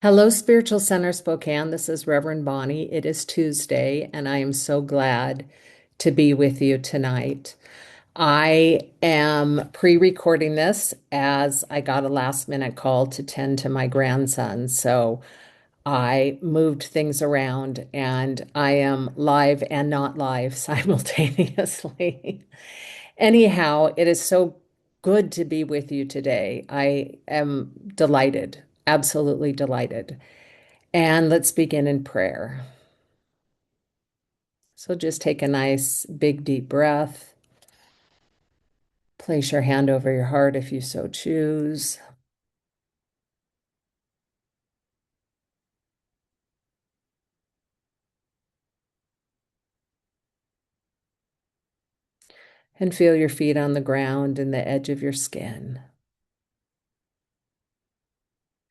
Hello, Spiritual Center Spokane. This is Reverend Bonnie. It is Tuesday, and I am so glad to be with you tonight. I am pre-recording this as I got a last minute call to tend to my grandson. So I moved things around and I am live and not live simultaneously. Anyhow, it is so good to be with you today. I am delighted, absolutely delighted. And let's begin in prayer. So just take a nice, big, deep breath. Place your hand over your heart if you so choose. And feel your feet on the ground and the edge of your skin.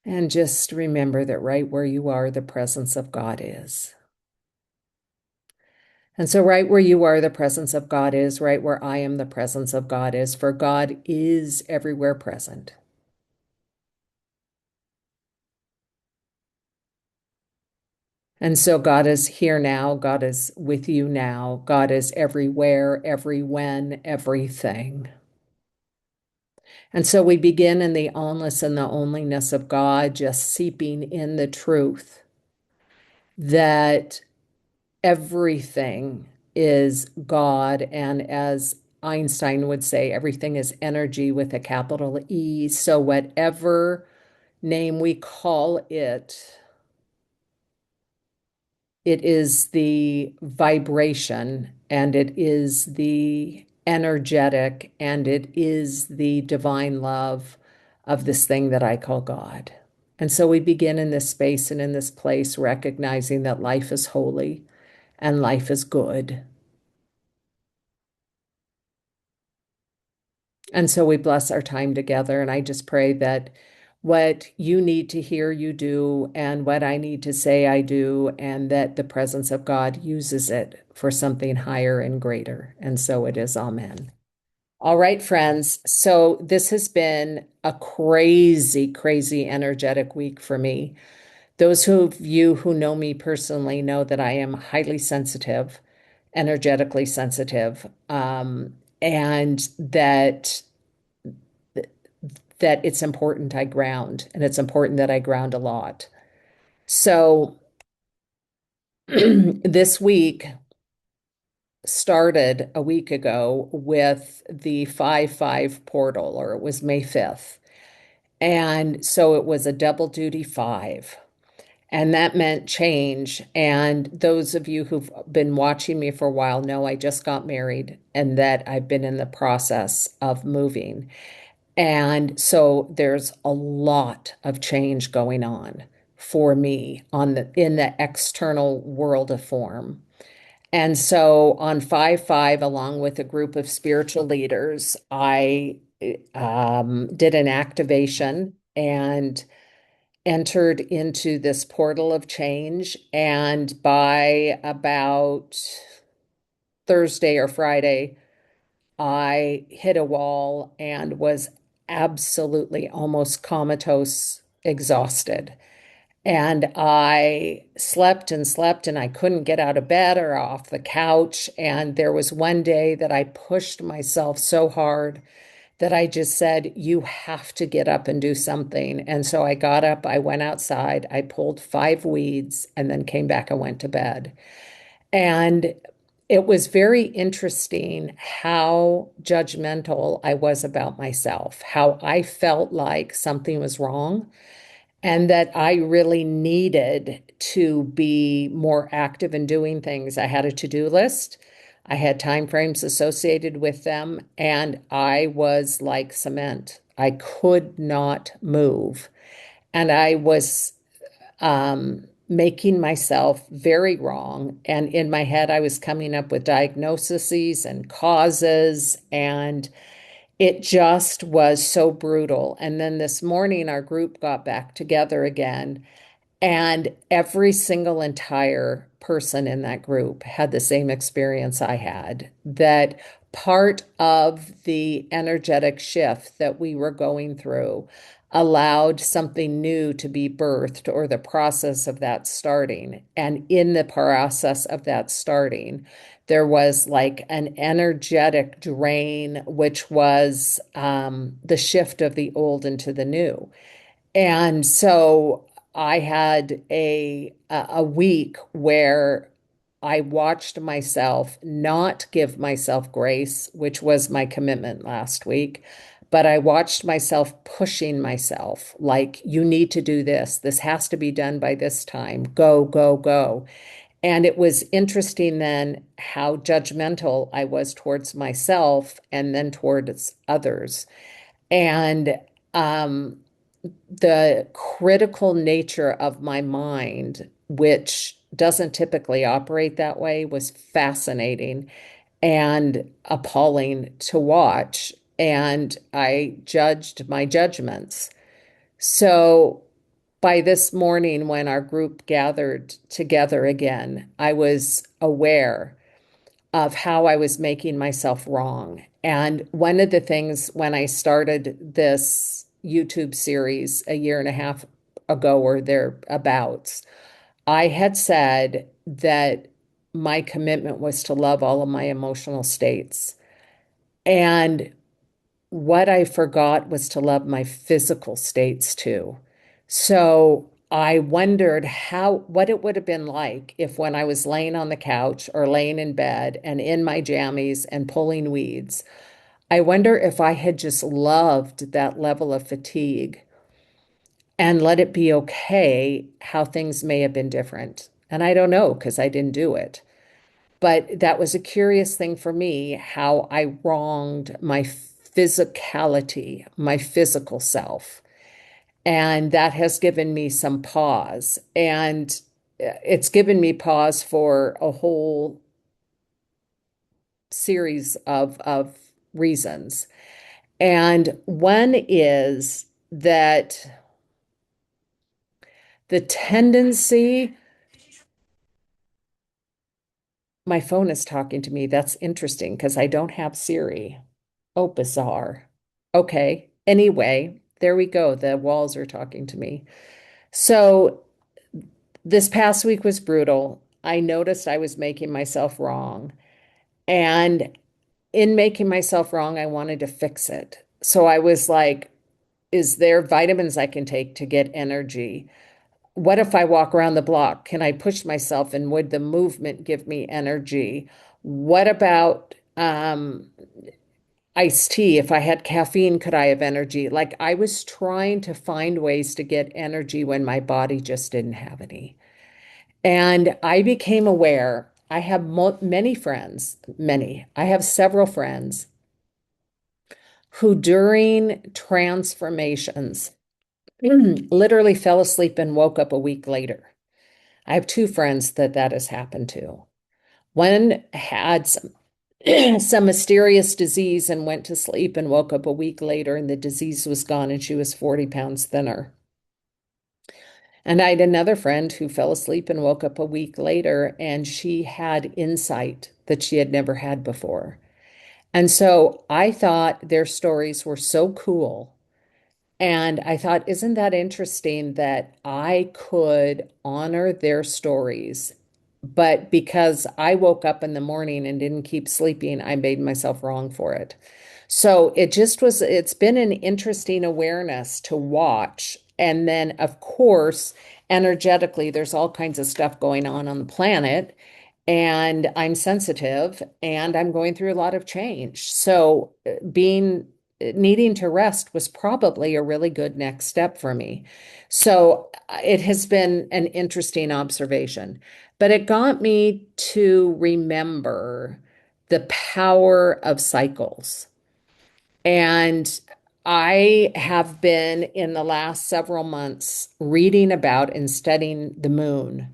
And just remember that right where you are, the presence of God is. And so, right where you are, the presence of God is, right where I am, the presence of God is, for God is everywhere present. And so God is here now. God is with you now. God is everywhere, every when, everything. And so we begin in the allness and the onlyness of God, just seeping in the truth that everything is God. And as Einstein would say, everything is energy with a capital E. So whatever name we call it, it is the vibration and it is the energetic and it is the divine love of this thing that I call God. And so we begin in this space and in this place, recognizing that life is holy and life is good. And so we bless our time together. And I just pray that what you need to hear, you do, and what I need to say, I do, and that the presence of God uses it for something higher and greater. And so it is. Amen. All right, friends. So this has been a crazy, crazy energetic week for me. Those of you who know me personally know that I am highly sensitive, energetically sensitive, and that it's important I ground, and it's important that I ground a lot. So this week started a week ago with the 5/5 portal, or it was May 5th. And so it was a double duty five. And that meant change. And those of you who've been watching me for a while know I just got married and that I've been in the process of moving. And so there's a lot of change going on for me on the in the external world of form. And so on 5/5, along with a group of spiritual leaders, I did an activation and entered into this portal of change. And by about Thursday or Friday, I hit a wall and was absolutely almost comatose, exhausted. And I slept and slept, and I couldn't get out of bed or off the couch. And there was one day that I pushed myself so hard that I just said, you have to get up and do something. And so I got up, I went outside, I pulled 5 weeds, and then came back and went to bed. And it was very interesting how judgmental I was about myself, how I felt like something was wrong and that I really needed to be more active in doing things. I had a to-do list. I had time frames associated with them, and I was like cement. I could not move. And I was making myself very wrong. And in my head, I was coming up with diagnoses and causes, and it just was so brutal. And then this morning, our group got back together again, and every single entire person in that group had the same experience I had, that part of the energetic shift that we were going through, allowed something new to be birthed or the process of that starting. And in the process of that starting, there was like an energetic drain, which was the shift of the old into the new. And so I had a week where I watched myself not give myself grace, which was my commitment last week, but I watched myself pushing myself like, you need to do this. This has to be done by this time. Go, go, go. And it was interesting then how judgmental I was towards myself and then towards others. And um, the critical nature of my mind, which doesn't typically operate that way, was fascinating and appalling to watch. And I judged my judgments. So by this morning, when our group gathered together again, I was aware of how I was making myself wrong. And one of the things when I started this YouTube series a year and a half ago or thereabouts, I had said that my commitment was to love all of my emotional states. And what I forgot was to love my physical states too. So I wondered what it would have been like if when I was laying on the couch or laying in bed and in my jammies and pulling weeds, I wonder if I had just loved that level of fatigue and let it be okay, how things may have been different. And I don't know because I didn't do it. But that was a curious thing for me, how I wronged my physicality, my physical self. And that has given me some pause. And it's given me pause for a whole series of reasons. And one is that the tendency, my phone is talking to me. That's interesting because I don't have Siri. Oh, bizarre. Okay. Anyway, there we go. The walls are talking to me. So this past week was brutal. I noticed I was making myself wrong. And in making myself wrong, I wanted to fix it. So I was like, is there vitamins I can take to get energy? What if I walk around the block? Can I push myself and would the movement give me energy? What about iced tea? If I had caffeine, could I have energy? Like I was trying to find ways to get energy when my body just didn't have any. And I became aware. I have many friends, many. I have several friends who during transformations literally fell asleep and woke up a week later. I have two friends that that has happened to. One had some mysterious disease and went to sleep and woke up a week later, and the disease was gone, and she was 40 pounds thinner. And I had another friend who fell asleep and woke up a week later, and she had insight that she had never had before. And so I thought their stories were so cool. And I thought, isn't that interesting that I could honor their stories, but because I woke up in the morning and didn't keep sleeping, I made myself wrong for it. So it's been an interesting awareness to watch. And then, of course, energetically, there's all kinds of stuff going on the planet. And I'm sensitive and I'm going through a lot of change. So, needing to rest was probably a really good next step for me. So, it has been an interesting observation, but it got me to remember the power of cycles. And I have been in the last several months reading about and studying the moon,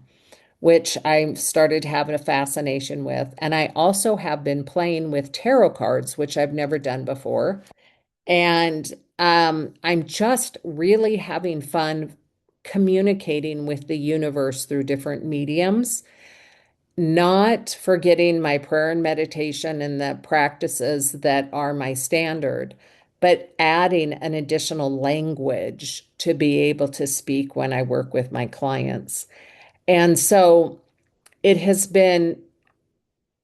which I started having a fascination with. And I also have been playing with tarot cards, which I've never done before. And I'm just really having fun communicating with the universe through different mediums, not forgetting my prayer and meditation and the practices that are my standard, but adding an additional language to be able to speak when I work with my clients. And so it has been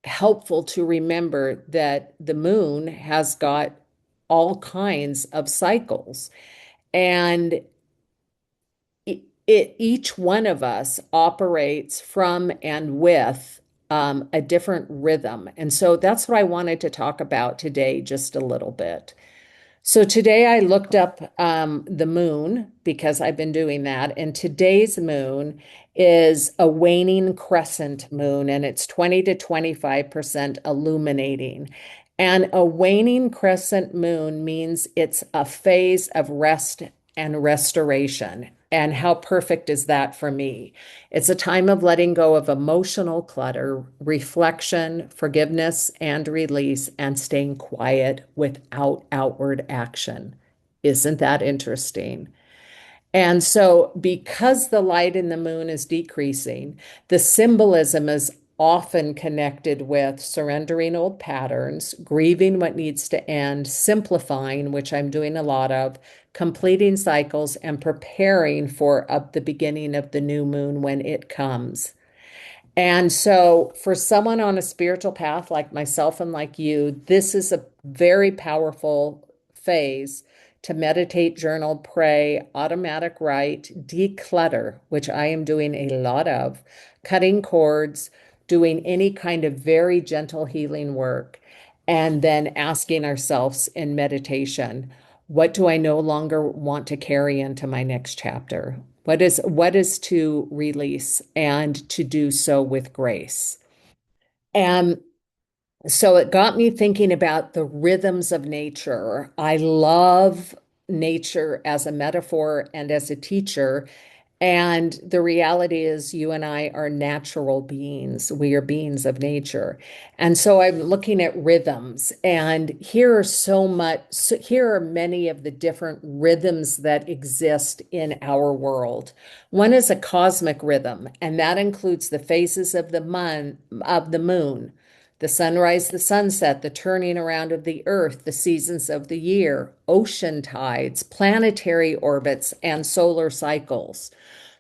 helpful to remember that the moon has got all kinds of cycles. And each one of us operates from and with a different rhythm. And so that's what I wanted to talk about today, just a little bit. So today I looked up the moon because I've been doing that. And today's moon is a waning crescent moon, and it's 20 to 25% illuminating. And a waning crescent moon means it's a phase of rest and restoration. And how perfect is that for me? It's a time of letting go of emotional clutter, reflection, forgiveness, and release, and staying quiet without outward action. Isn't that interesting? And so, because the light in the moon is decreasing, the symbolism is often connected with surrendering old patterns, grieving what needs to end, simplifying, which I'm doing a lot of, completing cycles, and preparing for the beginning of the new moon when it comes. And so, for someone on a spiritual path like myself and like you, this is a very powerful phase to meditate, journal, pray, automatic write, declutter, which I am doing a lot of, cutting cords, doing any kind of very gentle healing work, and then asking ourselves in meditation, what do I no longer want to carry into my next chapter? What is to release and to do so with grace? And so it got me thinking about the rhythms of nature. I love nature as a metaphor and as a teacher. And the reality is, you and I are natural beings. We are beings of nature. And so I'm looking at rhythms, and here are many of the different rhythms that exist in our world. One is a cosmic rhythm, and that includes the phases of the moon, the sunrise, the sunset, the turning around of the earth, the seasons of the year, ocean tides, planetary orbits, and solar cycles.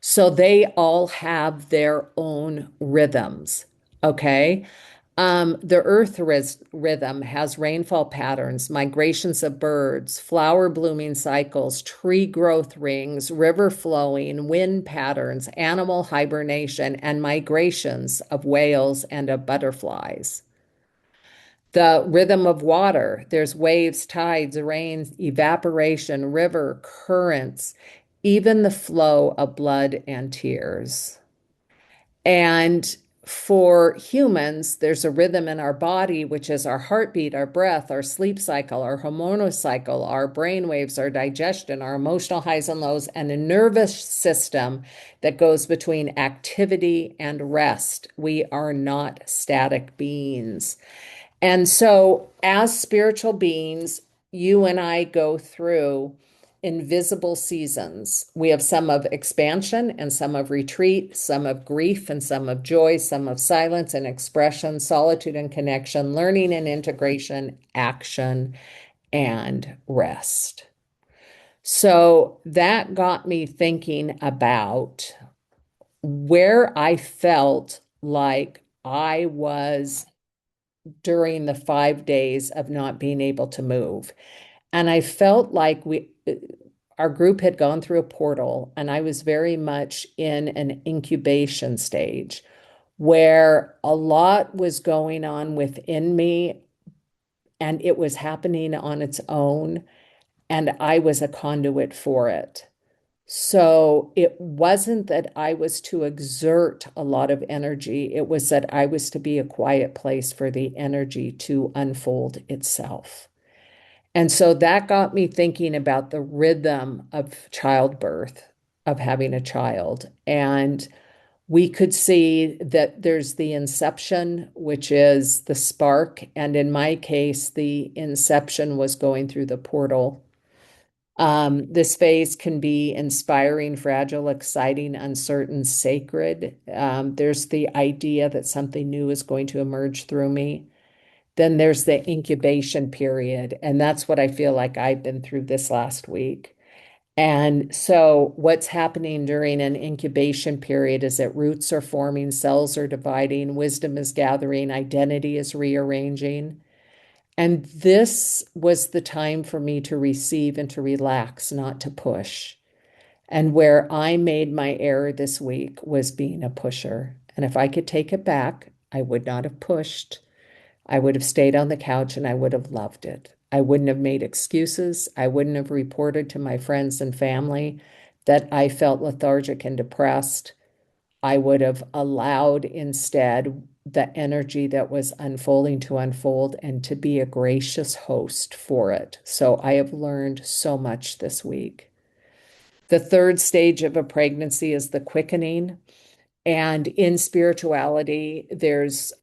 So they all have their own rhythms. Okay. The rhythm has rainfall patterns, migrations of birds, flower blooming cycles, tree growth rings, river flowing, wind patterns, animal hibernation, and migrations of whales and of butterflies. The rhythm of water, there's waves, tides, rains, evaporation, river, currents, even the flow of blood and tears. And for humans, there's a rhythm in our body, which is our heartbeat, our breath, our sleep cycle, our hormonal cycle, our brain waves, our digestion, our emotional highs and lows, and a nervous system that goes between activity and rest. We are not static beings. And so, as spiritual beings, you and I go through invisible seasons. We have some of expansion and some of retreat, some of grief and some of joy, some of silence and expression, solitude and connection, learning and integration, action and rest. So that got me thinking about where I felt like I was during the 5 days of not being able to move. And I felt like our group had gone through a portal, and I was very much in an incubation stage where a lot was going on within me, and it was happening on its own, and I was a conduit for it. So it wasn't that I was to exert a lot of energy. It was that I was to be a quiet place for the energy to unfold itself. And so that got me thinking about the rhythm of childbirth, of having a child. And we could see that there's the inception, which is the spark. And in my case, the inception was going through the portal. This phase can be inspiring, fragile, exciting, uncertain, sacred. There's the idea that something new is going to emerge through me. Then there's the incubation period, and that's what I feel like I've been through this last week. And so, what's happening during an incubation period is that roots are forming, cells are dividing, wisdom is gathering, identity is rearranging. And this was the time for me to receive and to relax, not to push. And where I made my error this week was being a pusher. And if I could take it back, I would not have pushed. I would have stayed on the couch and I would have loved it. I wouldn't have made excuses. I wouldn't have reported to my friends and family that I felt lethargic and depressed. I would have allowed instead the energy that was unfolding to unfold and to be a gracious host for it. So I have learned so much this week. The third stage of a pregnancy is the quickening. And in spirituality, there's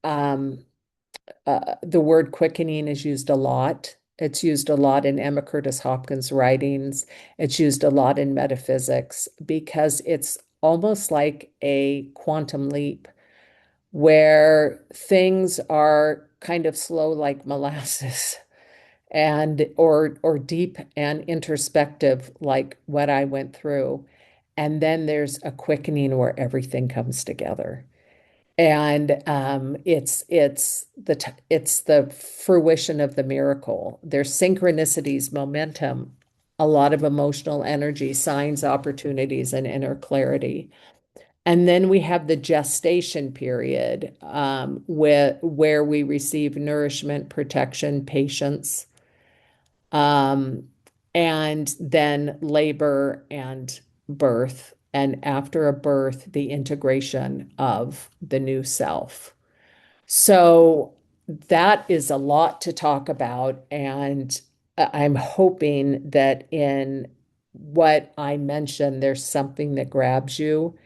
the word quickening is used a lot. It's used a lot in Emma Curtis Hopkins' writings. It's used a lot in metaphysics because it's almost like a quantum leap where things are kind of slow like molasses and or deep and introspective like what I went through. And then there's a quickening where everything comes together. And it's the fruition of the miracle. There's synchronicities, momentum, a lot of emotional energy, signs, opportunities, and inner clarity. And then we have the gestation period, where we receive nourishment, protection, patience, um, and then labor and birth. And after a birth, the integration of the new self. So that is a lot to talk about. And I'm hoping that in what I mentioned, there's something that grabs you.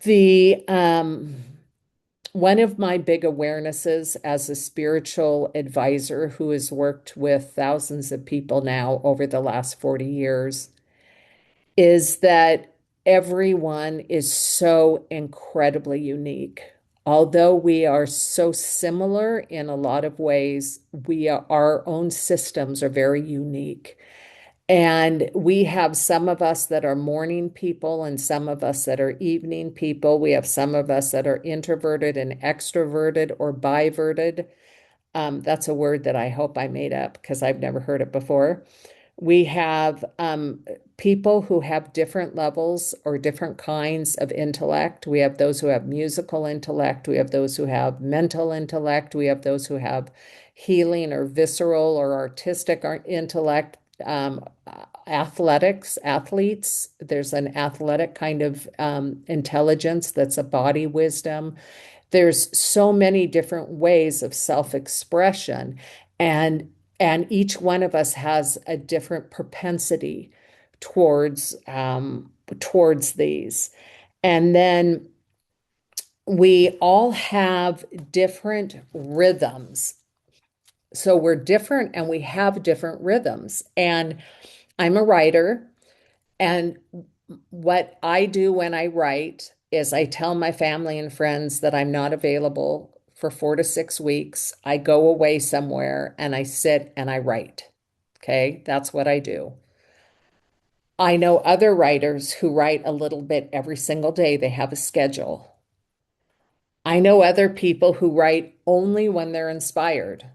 The one of my big awarenesses as a spiritual advisor who has worked with thousands of people now over the last 40 years is that everyone is so incredibly unique. Although we are so similar in a lot of ways, our own systems are very unique. And we have some of us that are morning people and some of us that are evening people. We have some of us that are introverted and extroverted or biverted. That's a word that I hope I made up because I've never heard it before. We have people who have different levels or different kinds of intellect. We have those who have musical intellect. We have those who have mental intellect. We have those who have healing or visceral or artistic intellect. Athletes. There's an athletic kind of intelligence that's a body wisdom. There's so many different ways of self-expression, and and each one of us has a different propensity towards these. And then we all have different rhythms. So we're different and we have different rhythms. And I'm a writer, and what I do when I write is I tell my family and friends that I'm not available for 4 to 6 weeks. I go away somewhere and I sit and I write. Okay, that's what I do. I know other writers who write a little bit every single day. They have a schedule. I know other people who write only when they're inspired.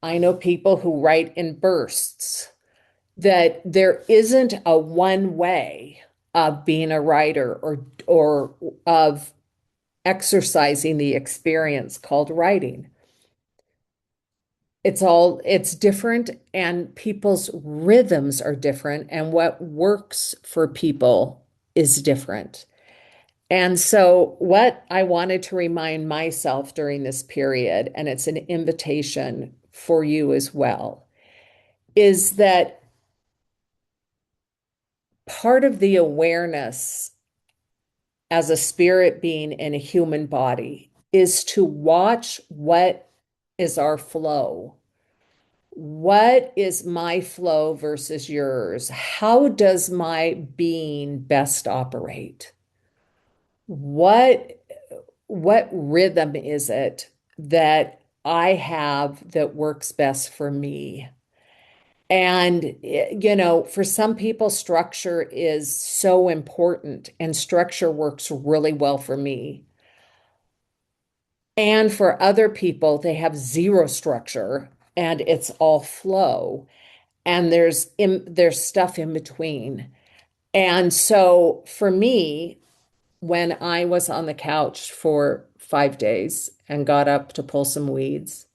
I know people who write in bursts. That there isn't a one way of being a writer or of exercising the experience called writing. It's different and people's rhythms are different and what works for people is different. And so what I wanted to remind myself during this period, and it's an invitation for you as well, is that part of the awareness as a spirit being in a human body is to watch what is our flow. What is my flow versus yours? How does my being best operate? What what rhythm is it that I have that works best for me. And, for some people, structure is so important, and structure works really well for me. And for other people, they have zero structure and it's all flow. And there's stuff in between. And so for me, when I was on the couch for 5 days and got up to pull some weeds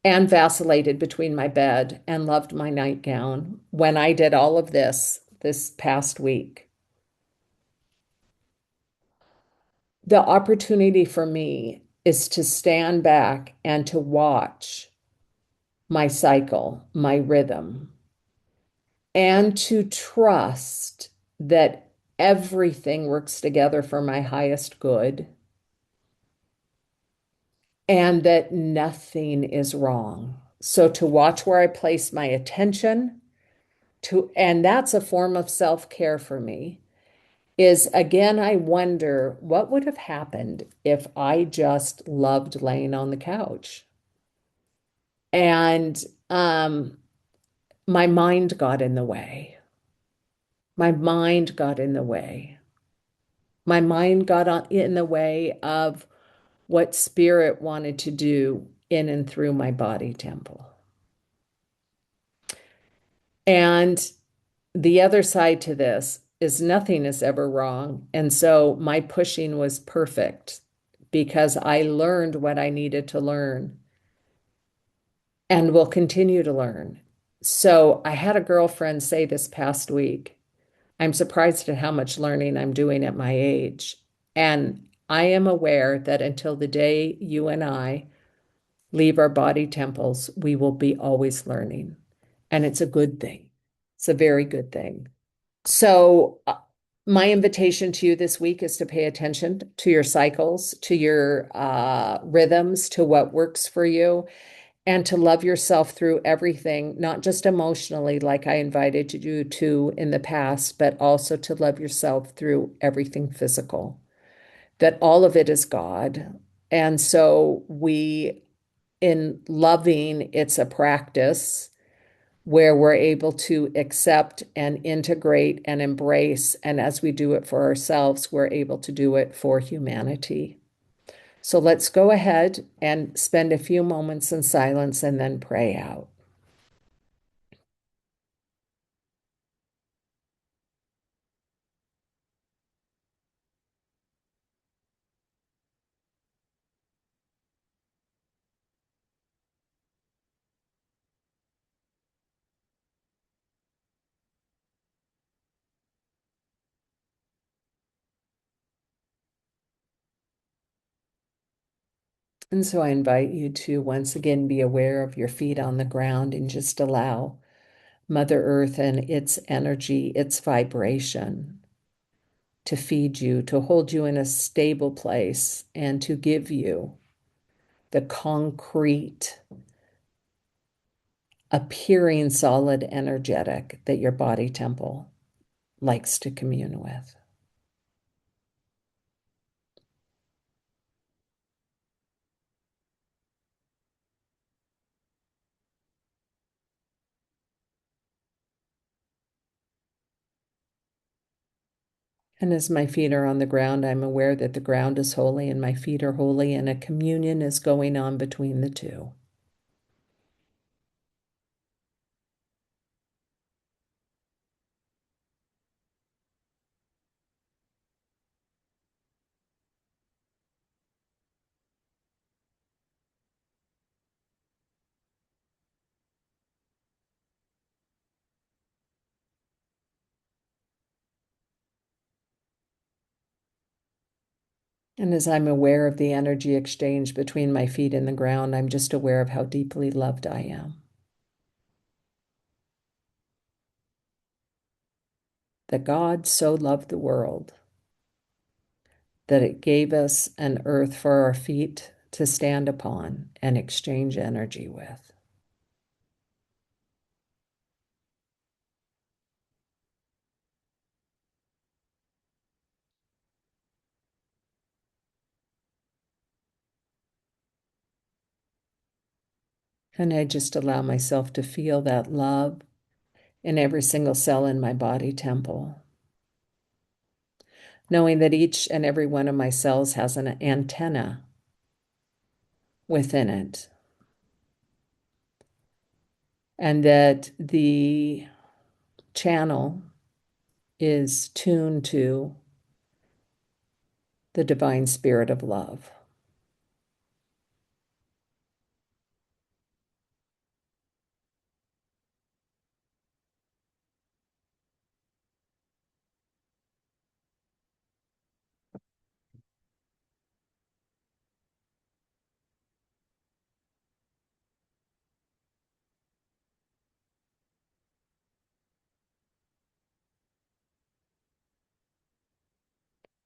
and vacillated between my bed and loved my nightgown, when I did all of this past week, the opportunity for me is to stand back and to watch my cycle, my rhythm, and to trust that everything works together for my highest good and that nothing is wrong. So to watch where I place my attention and that's a form of self-care for me, is again, I wonder what would have happened if I just loved laying on the couch. And my mind got in the way. My mind got in the way. My mind got in the way of what spirit wanted to do in and through my body temple. And the other side to this is nothing is ever wrong. And so my pushing was perfect because I learned what I needed to learn and will continue to learn. So I had a girlfriend say this past week, I'm surprised at how much learning I'm doing at my age. And I am aware that until the day you and I leave our body temples, we will be always learning. And it's a good thing. It's a very good thing. So, my invitation to you this week is to pay attention to your cycles, to your rhythms, to what works for you, and to love yourself through everything, not just emotionally, like I invited you to in the past, but also to love yourself through everything physical, that all of it is God. And so in loving, it's a practice where we're able to accept and integrate and embrace. And as we do it for ourselves, we're able to do it for humanity. So let's go ahead and spend a few moments in silence and then pray out. And so I invite you to once again be aware of your feet on the ground and just allow Mother Earth and its energy, its vibration to feed you, to hold you in a stable place, and to give you the concrete, appearing solid energetic that your body temple likes to commune with. And as my feet are on the ground, I'm aware that the ground is holy and my feet are holy, and a communion is going on between the two. And as I'm aware of the energy exchange between my feet and the ground, I'm just aware of how deeply loved I am. That God so loved the world that it gave us an earth for our feet to stand upon and exchange energy with. And I just allow myself to feel that love in every single cell in my body temple, knowing that each and every one of my cells has an antenna within it, and that the channel is tuned to the divine spirit of love.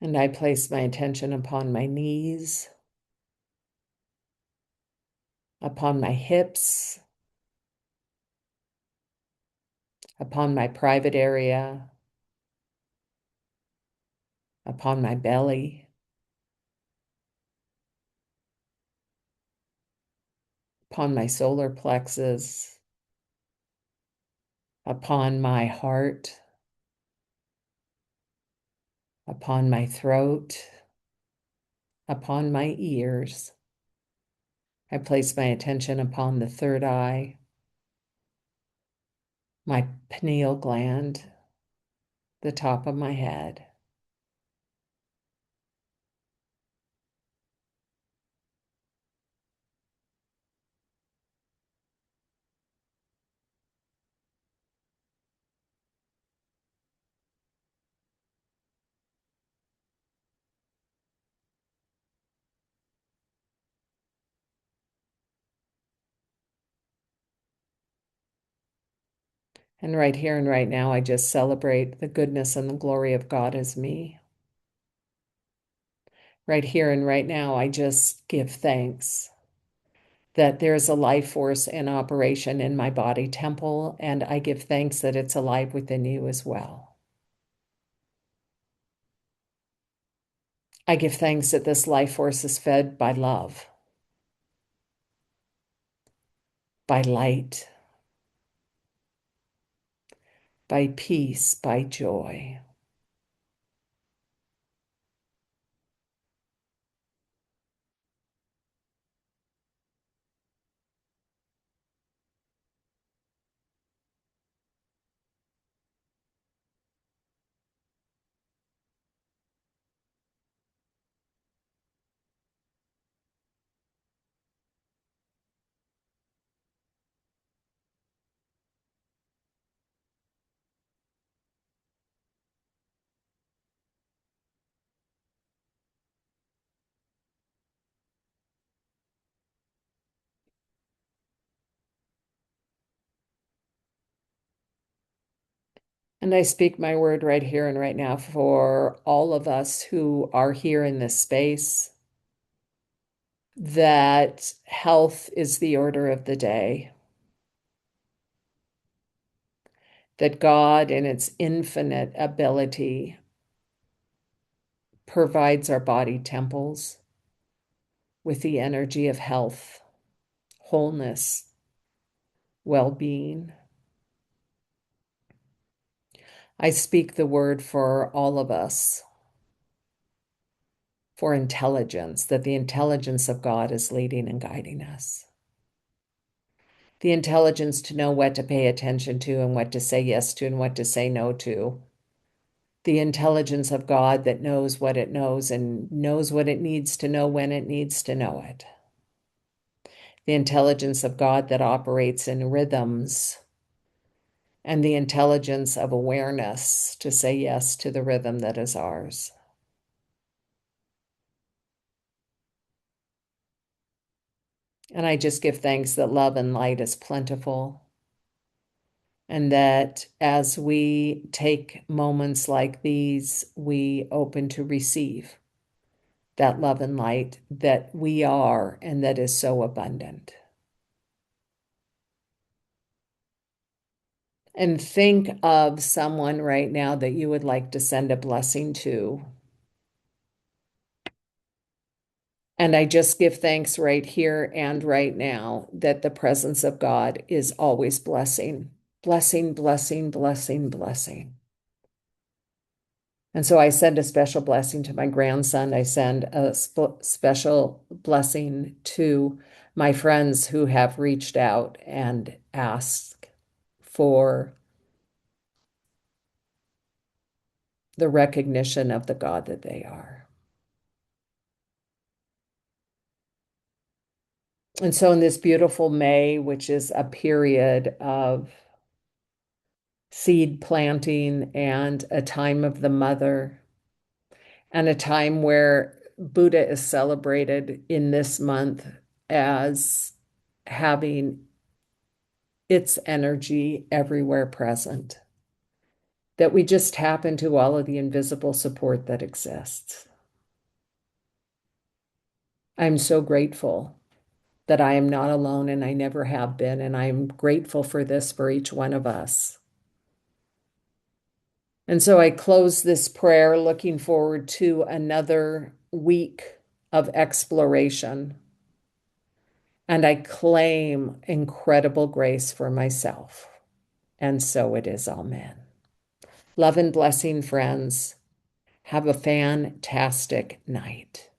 And I place my attention upon my knees, upon my hips, upon my private area, upon my belly, upon my solar plexus, upon my heart, upon my throat, upon my ears. I place my attention upon the third eye, my pineal gland, the top of my head. And right here and right now, I just celebrate the goodness and the glory of God as me. Right here and right now, I just give thanks that there's a life force in operation in my body temple, and I give thanks that it's alive within you as well. I give thanks that this life force is fed by love, by light, by peace, by joy. And I speak my word right here and right now for all of us who are here in this space, that health is the order of the day, that God, in its infinite ability, provides our body temples with the energy of health, wholeness, well-being. I speak the word for all of us, for intelligence, that the intelligence of God is leading and guiding us. The intelligence to know what to pay attention to and what to say yes to and what to say no to. The intelligence of God that knows what it knows and knows what it needs to know when it needs to know it. The intelligence of God that operates in rhythms, and the intelligence of awareness to say yes to the rhythm that is ours. And I just give thanks that love and light is plentiful, and that as we take moments like these, we open to receive that love and light that we are and that is so abundant. And think of someone right now that you would like to send a blessing to. And I just give thanks right here and right now that the presence of God is always blessing, blessing, blessing, blessing, blessing. And so I send a special blessing to my grandson. I send a special blessing to my friends who have reached out and asked for the recognition of the God that they are. And so, in this beautiful May, which is a period of seed planting and a time of the mother, and a time where Buddha is celebrated in this month as having its energy everywhere present, that we just tap into all of the invisible support that exists. I'm so grateful that I am not alone and I never have been. And I'm grateful for this for each one of us. And so I close this prayer looking forward to another week of exploration. And I claim incredible grace for myself. And so it is. Amen. Love and blessing, friends. Have a fantastic night.